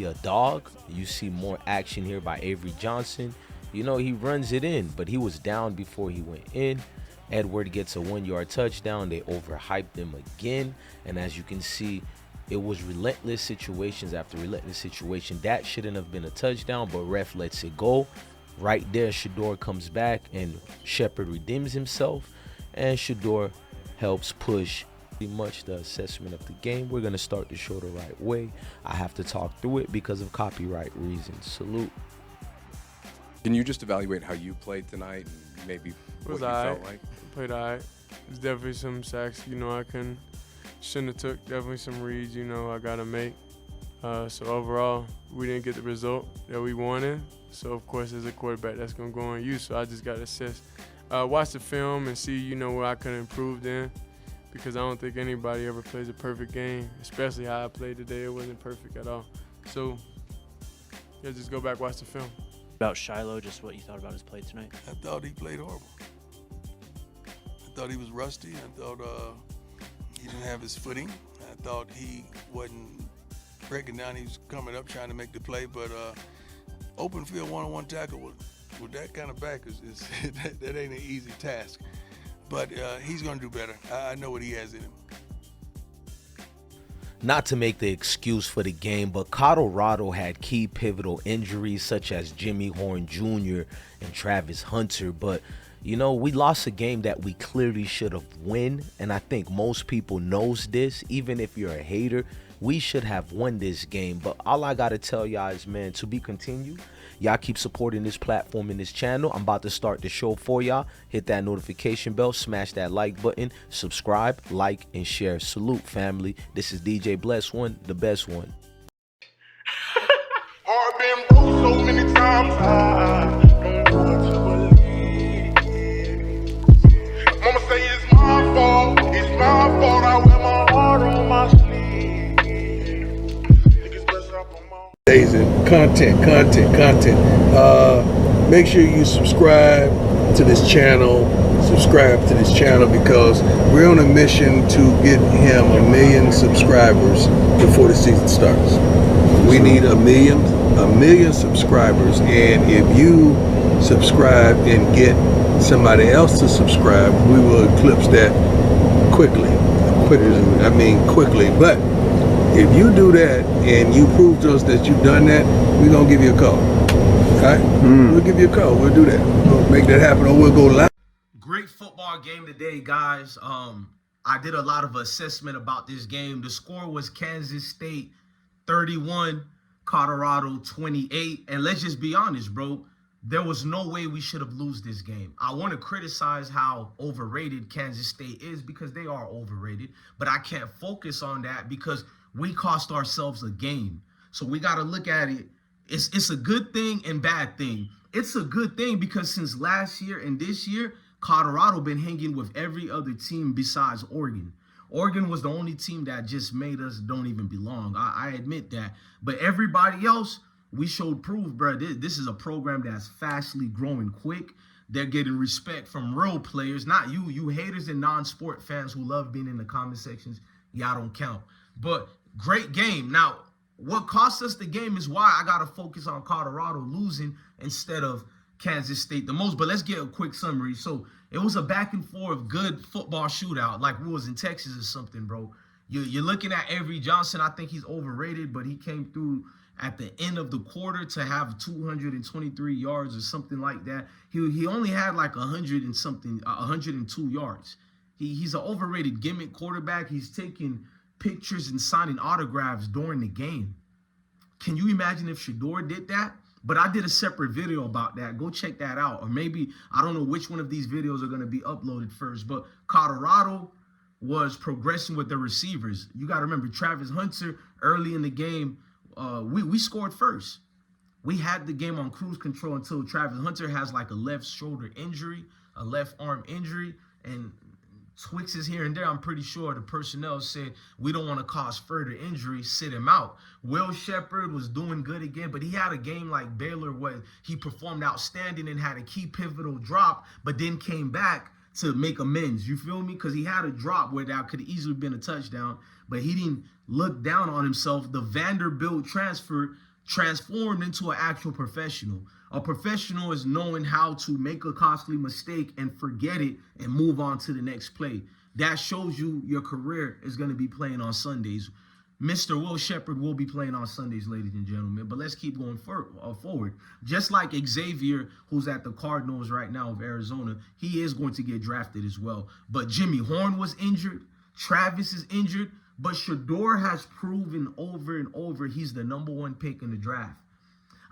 A dog. You see more action here by Avery Johnson. You know, he runs it in, but he was down before he went in. Edward gets a 1 yard touchdown. They overhyped him again. And as you can see, it was relentless situations after relentless situation. That shouldn't have been a touchdown, but ref lets it go. Right there, Shedeur comes back and Shepard redeems himself. And Shedeur helps push pretty much the assessment of the game. We're going to start the show the right way. I have to talk through it because of copyright reasons. Salute. Can you just evaluate how you played tonight and maybe what you felt like? Played all right. There's definitely some sacks, I shouldn't have took. Definitely some reads, I got to make. So overall, we didn't get the result that we wanted. So, of course, as a quarterback, that's going to go on you. So I just got to assess. Watch the film and see, where I could improve then. Because I don't think anybody ever plays a perfect game, especially how I played today. It wasn't perfect at all. So, yeah, just go back, watch the film. About Shiloh, just what you thought about his play tonight? I thought he played horrible. I thought he was rusty. I thought he didn't have his footing. I thought he wasn't breaking down. He was coming up trying to make the play, but open field one-on-one tackle with that kind of back is that ain't an easy task. But he's going to do better. I know what he has in him. Not to make the excuse for the game, but Colorado had key pivotal injuries such as Jimmy Horn Jr. and Travis Hunter. But, we lost a game that we clearly should have won. And I think most people knows this. Even if you're a hater, we should have won this game. But all I got to tell y'all is, man, to be continued. Y'all keep supporting this platform and this channel. I'm about to start the show for y'all. Hit that notification bell, smash that like button, subscribe, like, and share. Salute, family. This is DJ Bless One, the best one. I've been broke so many times, I don't know what to believe. Mama say it's my fault, I wear my heart on my sleeve. Content. Make sure you subscribe to this channel. Because we're on a mission to get him 1 million subscribers before the season starts. We need a million subscribers, and if you subscribe and get somebody else to subscribe, we will eclipse that quickly. Quickly. But if you do that and you prove to us that you've done that, we're going to give you a call. All right? We'll give you a call. We'll do that. We'll make that happen, or we'll go live. Great football game today, guys. I did a lot of assessment about this game. The score was Kansas State 31, Colorado 28. And let's just be honest, bro. There was no way we should have lost this game. I want to criticize how overrated Kansas State is because they are overrated. But I can't focus on that because we cost ourselves a game. So we got to look at it. It's a good thing and bad thing. It's a good thing because since last year and this year, Colorado been hanging with every other team besides Oregon. Oregon was the only team that just made us don't even belong. I admit that. But everybody else, we showed proof, bro. This is a program that's fastly growing quick. They're getting respect from real players, not you haters and non-sport fans who love being in the comment sections. Y'all don't count. But great game. Now, what cost us the game is why I got to focus on Colorado losing instead of Kansas State the most. But let's get a quick summary. So it was a back and forth, good football shootout like we was in Texas or something, bro. You're looking at Avery Johnson. I think he's overrated, but he came through at the end of the quarter to have 223 yards or something like that. He only had like 102 yards. He's an overrated gimmick quarterback. He's taking pictures and signing autographs during the game. Can you imagine if Shedeur did that? But I did a separate video about that. Go check that out. Or maybe, I don't know which one of these videos are going to be uploaded first. But Colorado was progressing with their receivers. You got to remember, Travis Hunter, early in the game, we scored first. We had the game on cruise control until Travis Hunter has like a left shoulder injury, a left arm injury, and twixes here and there. I'm pretty sure the personnel said, we don't want to cause further injury, sit him out. Will Shepard was doing good again, but he had a game like Baylor where he performed outstanding and had a key pivotal drop, but then came back to make amends. You feel me? Because he had a drop where that could have easily been a touchdown, but he didn't look down on himself. The Vanderbilt transfer transformed into an actual professional. A professional is knowing how to make a costly mistake and forget it and move on to the next play. That shows you your career is going to be playing on Sundays. Mr. Will Shepherd will be playing on Sundays, ladies and gentlemen. But let's keep going forward. Just like Xavier, who's at the Cardinals right now of Arizona, he is going to get drafted as well. But Jimmy Horn was injured. Travis is injured. But Shedeur has proven over and over he's the #1 pick in the draft.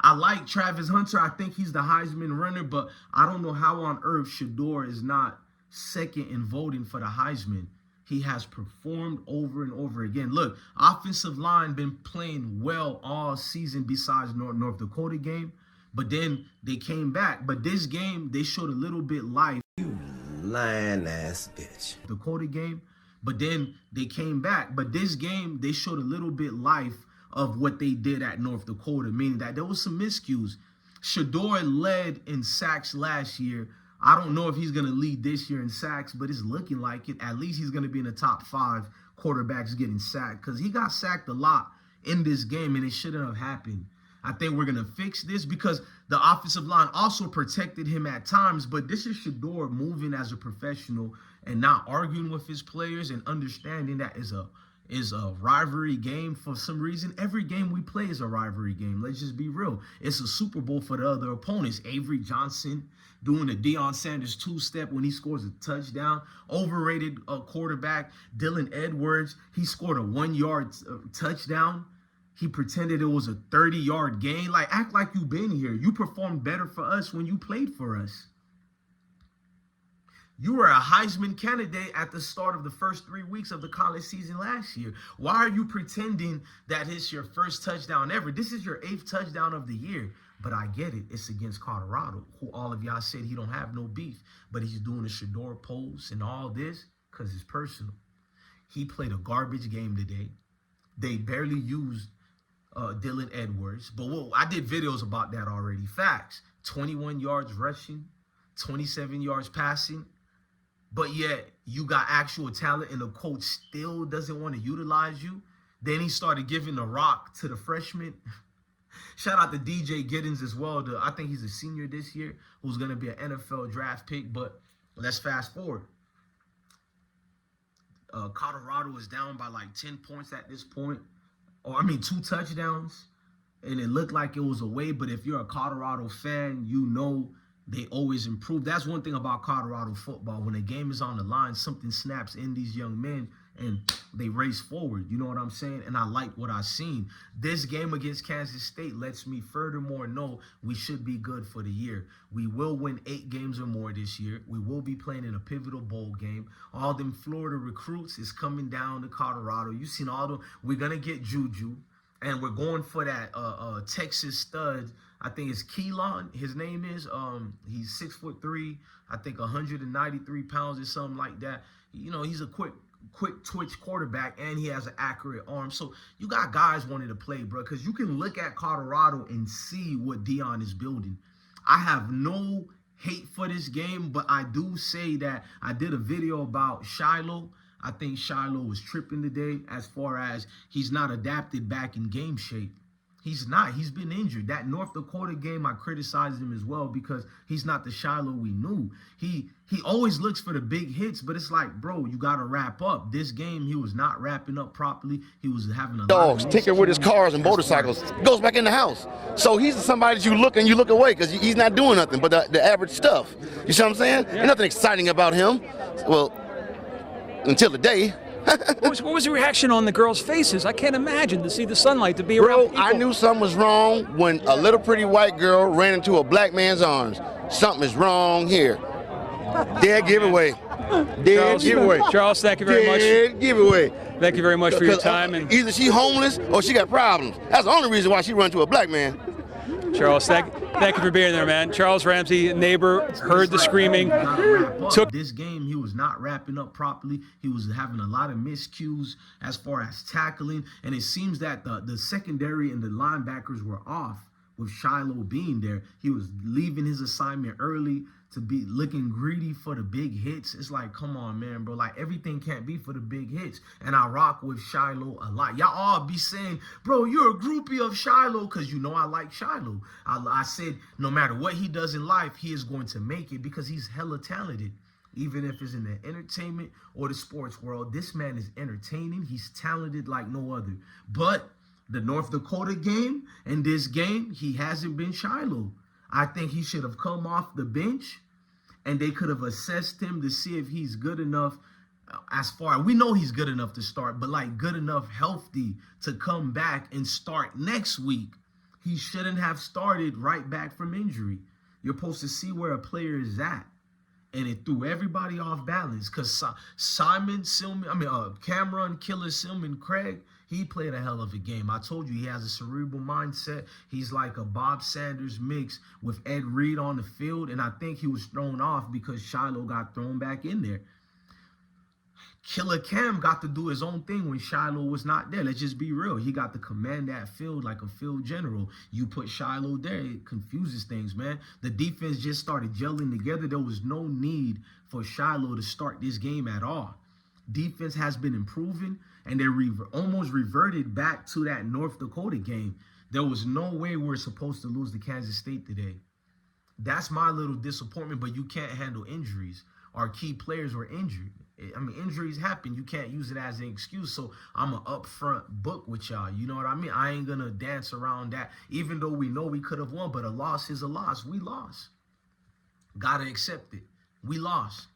I like Travis Hunter. I think he's the Heisman runner, but I don't know how on earth Shedeur is not second in voting for the Heisman. He has performed over and over again. Look, offensive line been playing well all season besides North Dakota game, but then they came back. But this game, they showed a little bit life. You lying ass bitch. Dakota game, but then they came back. But this game, they showed a little bit life of what they did at North Dakota, meaning that there was some miscues. Shedeur led in sacks last year. I don't know if he's going to lead this year in sacks, but it's looking like it. At least he's going to be in the top 5 quarterbacks getting sacked, because he got sacked a lot in this game, and it shouldn't have happened. I think we're going to fix this because the offensive line also protected him at times, but this is Shedeur moving as a professional and not arguing with his players and understanding that is a rivalry game. For some reason, every game we play is a rivalry game. Let's just be real. It's a Super Bowl for the other opponents. Avery Johnson doing the Deion Sanders 2-step when he scores a touchdown. Overrated quarterback Dylan Edwards. He scored a 1-yard touchdown. He pretended it was a 30-yard gain. Like, act like you've been here. You performed better for us when you played for us. You were a Heisman candidate at the start of the first 3 weeks of the college season last year. Why are you pretending that it's your first touchdown ever? This is your 8th touchdown of the year. But I get it. It's against Colorado, who all of y'all said he don't have no beef. But he's doing the Shedeur pose and all this because it's personal. He played a garbage game today. They barely used Dylan Edwards. But I did videos about that already. Facts. 21 yards rushing, 27 yards passing. But yet you got actual talent and the coach still doesn't want to utilize you. Then he started giving the rock to the freshman. Shout out to DJ Giddens as well. I think he's a senior this year who's going to be an NFL draft pick. But let's fast forward. Colorado is down by like 10 points at this point. 2 touchdowns. And it looked like it was away. But if you're a Colorado fan, you know they always improve. That's one thing about Colorado football. When a game is on the line, something snaps in these young men and they race forward. You know what I'm saying? And I like what I've seen. This game against Kansas State lets me furthermore know we should be good for the year. We will win 8 games or more this year. We will be playing in a pivotal bowl game. All them Florida recruits is coming down to Colorado. You've seen all them. We're going to get Juju. And we're going for that Texas stud. I think it's Keelan. His name is. He's 6'3", I think 193 pounds or something like that. You know, he's a quick twitch quarterback, and he has an accurate arm. So you got guys wanting to play, bro, because you can look at Colorado and see what Deion is building. I have no hate for this game, but I do say that I did a video about Shiloh. I think Shiloh was tripping today as far as he's not adapted back in game shape. He's not. He's been injured. That North Dakota game, I criticized him as well because he's not the Shiloh we knew. He always looks for the big hits, but it's like, bro, you got to wrap up. This game, he was not wrapping up properly. He was having a dogs tinkering with his cars and motorcycles. Goes back in the house. So he's somebody that you look and you look away because he's not doing nothing but the average stuff. You see what I'm saying? There's nothing exciting about him. Well, until the day. What was the reaction on the girls' faces? I can't imagine to see the sunlight, to be around people. I knew something was wrong when a little pretty white girl ran into a black man's arms. Something is wrong here. Dead giveaway. Dead giveaway. Charles, thank you very much. Dead giveaway. Thank you very much for your time. And either she homeless or she got problems. That's the only reason why she run to a black man. Charles, thank you for being there, man. Charles Ramsey, neighbor, heard the screaming. This game, he was not wrapping up properly. He was having a lot of miscues as far as tackling. And it seems that the secondary and the linebackers were off with Shiloh being there. He was leaving his assignment early to be looking greedy for the big hits. It's like, come on, man, bro. Like, everything can't be for the big hits. And I rock with Shiloh a lot. Y'all all be saying, bro, you're a groupie of Shiloh, because you know I like Shiloh. I said no matter what he does in life, he is going to make it because he's hella talented. Even if it's in the entertainment or the sports world, this man is entertaining. He's talented like no other. But the North Dakota game and this game, he hasn't been Shiloh. I think he should have come off the bench and they could have assessed him to see if he's good enough as far. We know he's good enough to start, but like good enough healthy to come back and start next week. He shouldn't have started right back from injury. You're supposed to see where a player is at. And it threw everybody off balance because Cameron Killer Silman Craig, he played a hell of a game. I told you he has a cerebral mindset. He's like a Bob Sanders mix with Ed Reed on the field. And I think he was thrown off because Shiloh got thrown back in there. Killer Cam got to do his own thing when Shiloh was not there. Let's just be real. He got to command that field like a field general. You put Shiloh there, it confuses things, man. The defense just started gelling together. There was no need for Shiloh to start this game at all. Defense has been improving, and they almost reverted back to that North Dakota game. There was no way we're supposed to lose to Kansas State today. That's my little disappointment, but you can't handle injuries. Our key players were injured. I mean, injuries happen. You can't use it as an excuse. So I'm an upfront book with y'all. You know what I mean? I ain't going to dance around that, even though we know we could have won. But a loss is a loss. We lost. Got to accept it. We lost.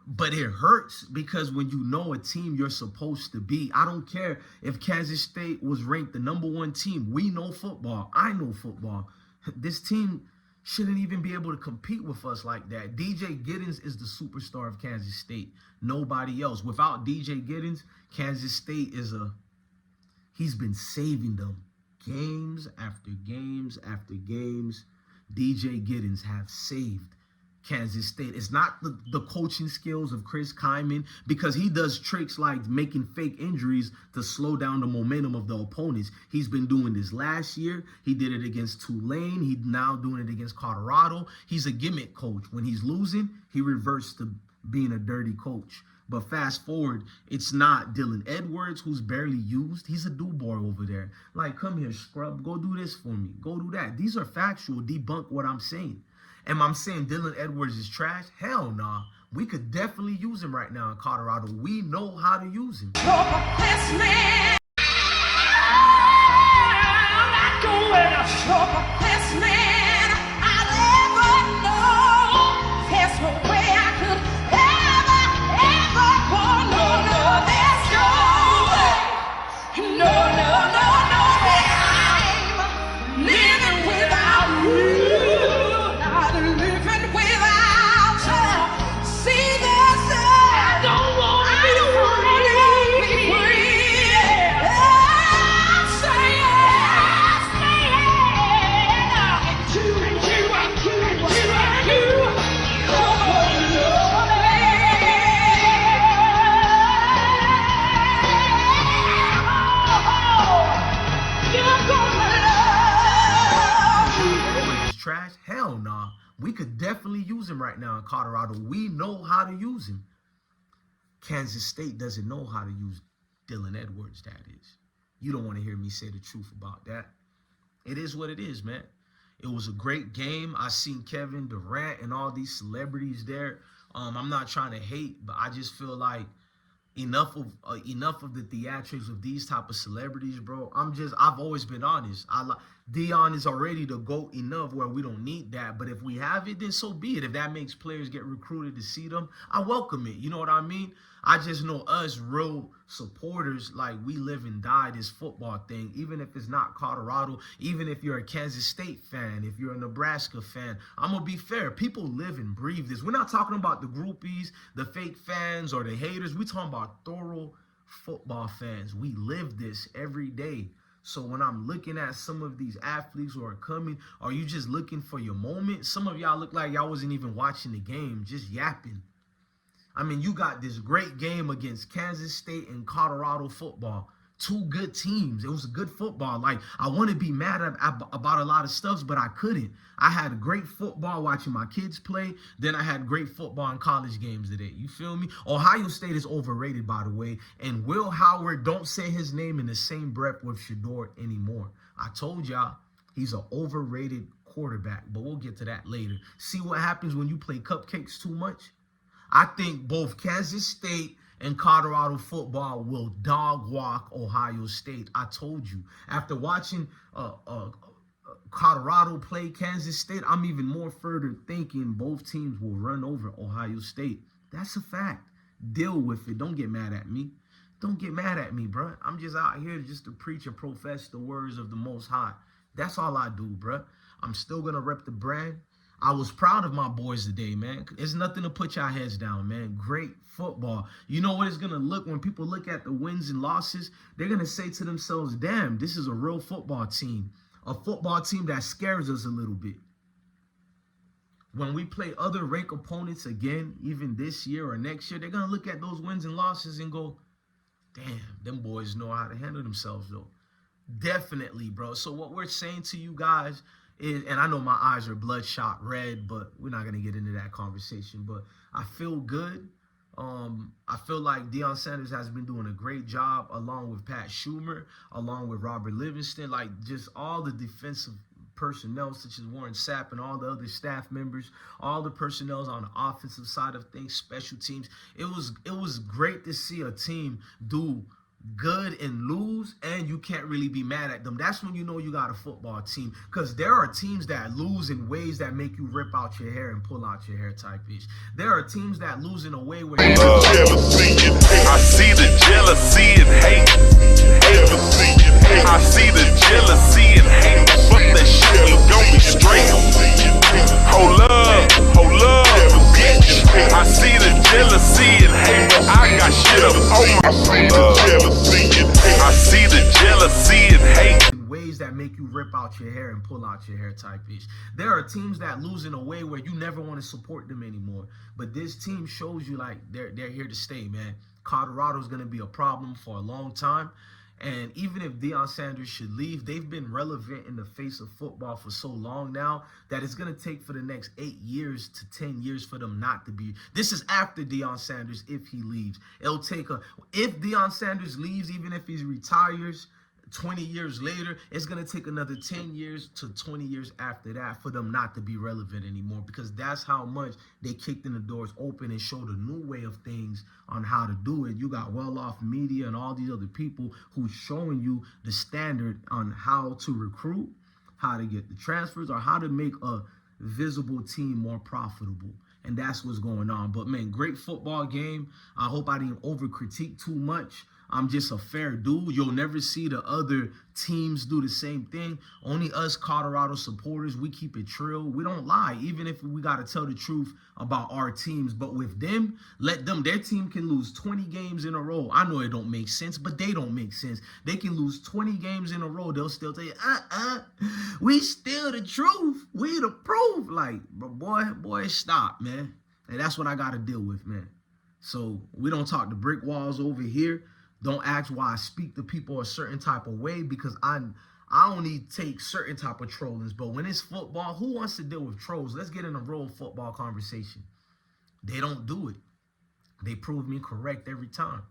But it hurts because when you know a team you're supposed to be, I don't care if Kansas State was ranked the #1 team. We know football. I know football. This team shouldn't even be able to compete with us like that. DJ Giddens is the superstar of Kansas State. Nobody else. Without DJ Giddens, Kansas State he's been saving them. Games after games after games, DJ Giddens have saved Kansas State. It's not the coaching skills of Chris Kyman, because he does tricks like making fake injuries to slow down the momentum of the opponents. He's been doing this last year. He did it against Tulane. He's now doing it against Colorado. He's a gimmick coach. When he's losing, he reverts to being a dirty coach. But fast forward, it's not Dylan Edwards, who's barely used. He's a do-boy over there. Like, come here, scrub. Go do this for me. Go do that. These are factual. Debunk what I'm saying. Am I saying Dylan Edwards is trash? Hell nah. We could definitely use him right now in Colorado. We know how to use him. Trash? Hell nah. We could definitely use him right now in Colorado. We know how to use him. Kansas State doesn't know how to use Dylan Edwards, that is. You don't want to hear me say the truth about that. It is what it is, man. It was a great game. I seen Kevin Durant and all these celebrities there. I'm not trying to hate, but I just feel like enough of the theatrics of these type of celebrities, bro. I've always been honest. Deion is already the GOAT enough where we don't need that. But if we have it, then so be it. If that makes players get recruited to see them, I welcome it. You know what I mean? I just know us real supporters, like, we live and die this football thing, even if it's not Colorado, even if you're a Kansas State fan, if you're a Nebraska fan. I'm going to be fair. People live and breathe this. We're not talking about the groupies, the fake fans, or the haters. We're talking about thorough football fans. We live this every day. So when I'm looking at some of these athletes who are coming, are you just looking for your moment? Some of y'all look like y'all wasn't even watching the game, just yapping. I mean, you got this great game against Kansas State and Colorado football. two good teams. It was a good football. Like, I want to be mad about a lot of stuff, but I couldn't. I had great football watching my kids play. Then I had great football in college games today. You feel me? Ohio State is overrated, by the way. And Will Howard, don't say his name in the same breath with Shedeur anymore. I told y'all, he's an overrated quarterback, but we'll get to that later. See what happens when you play cupcakes too much? I think both Kansas State and Colorado football will dog walk Ohio State. I told you. After watching Colorado play Kansas State, I'm even more further thinking both teams will run over Ohio State. That's a fact. Deal with it. Don't get mad at me. Don't get mad at me, bro. I'm just out here just to preach and profess the words of the Most High. That's all I do, bro. I'm still going to rep the brand. I was proud of my boys today, man. It's nothing to put y'all heads down, man. Great football. You know what it's going to look when people look at the wins and losses? They're going to say to themselves, damn, this is a real football team. A football team that scares us a little bit. When we play other ranked opponents again, even this year or next year, they're going to look at those wins and losses and go, damn, them boys know how to handle themselves, though. Definitely, bro. So what we're saying to you guys is, and I know my eyes are bloodshot red, but we're not going to get into that conversation, but I feel good. I feel like Deion Sanders has been doing a great job along with Pat Schumer, along with Robert Livingston, like just all the defensive personnel such as Warren Sapp and all the other staff members, all the personnel on the offensive side of things, special teams. It was great to see a team do good and lose, and you can't really be mad at them. That's when you know you got a football team, because there are teams that lose in ways that make you rip out your hair and pull out your hair type ish. There are teams that lose in a way where I see the jealousy and hate. I see the jealousy and hate. Fuck that shit, you gon' be straight. Hold up, bitch. I see the jealousy and hate, but I got shit up on my I see the jealousy and hate. Ways that make you rip out your hair and pull out your hair type ish. There are teams that lose in a way where you never want to support them anymore. But this team shows you like they're here to stay, man. Colorado's going to be a problem for a long time. And even if Deion Sanders should leave, they've been relevant in the face of football for so long now that it's going to take for the next 8 years to 10 years for them not to be. This is after Deion Sanders if he leaves. It'll take if Deion Sanders leaves, even if he retires 20 years later, it's going to take another 10 years to 20 years after that for them not to be relevant anymore, because that's how much they kicked in the doors open and showed a new way of things on how to do it. You got well-off media and all these other people who's showing you the standard on how to recruit, how to get the transfers, or how to make a visible team more profitable. And that's what's going on. But, man, great football game. I hope I didn't over-critique too much. I'm just a fair dude. You'll never see the other teams do the same thing. Only us Colorado supporters, we keep it trill. We don't lie, even if we got to tell the truth about our teams. But with them, let them. Their team can lose 20 games in a row. I know it don't make sense, but they don't make sense. They can lose 20 games in a row. They'll still tell you, we still the truth. We the proof. Like, boy, stop, man. And that's what I got to deal with, man. So we don't talk to brick walls over here. Don't ask why I speak to people a certain type of way, because I only take certain type of trollings. But when it's football, who wants to deal with trolls? Let's get in a real football conversation. They don't do it. They prove me correct every time.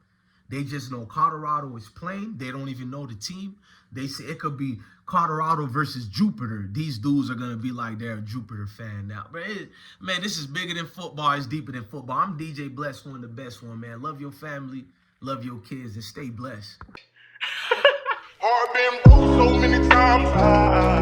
They just know Colorado is playing. They don't even know the team. They say it could be Colorado versus Jupiter. These dudes are going to be like they're a Jupiter fan now. But man, this is bigger than football. It's deeper than football. I'm DJ Bless, one of the best one, man. Love your family. Love your kids and stay blessed. Heart been broke so many times.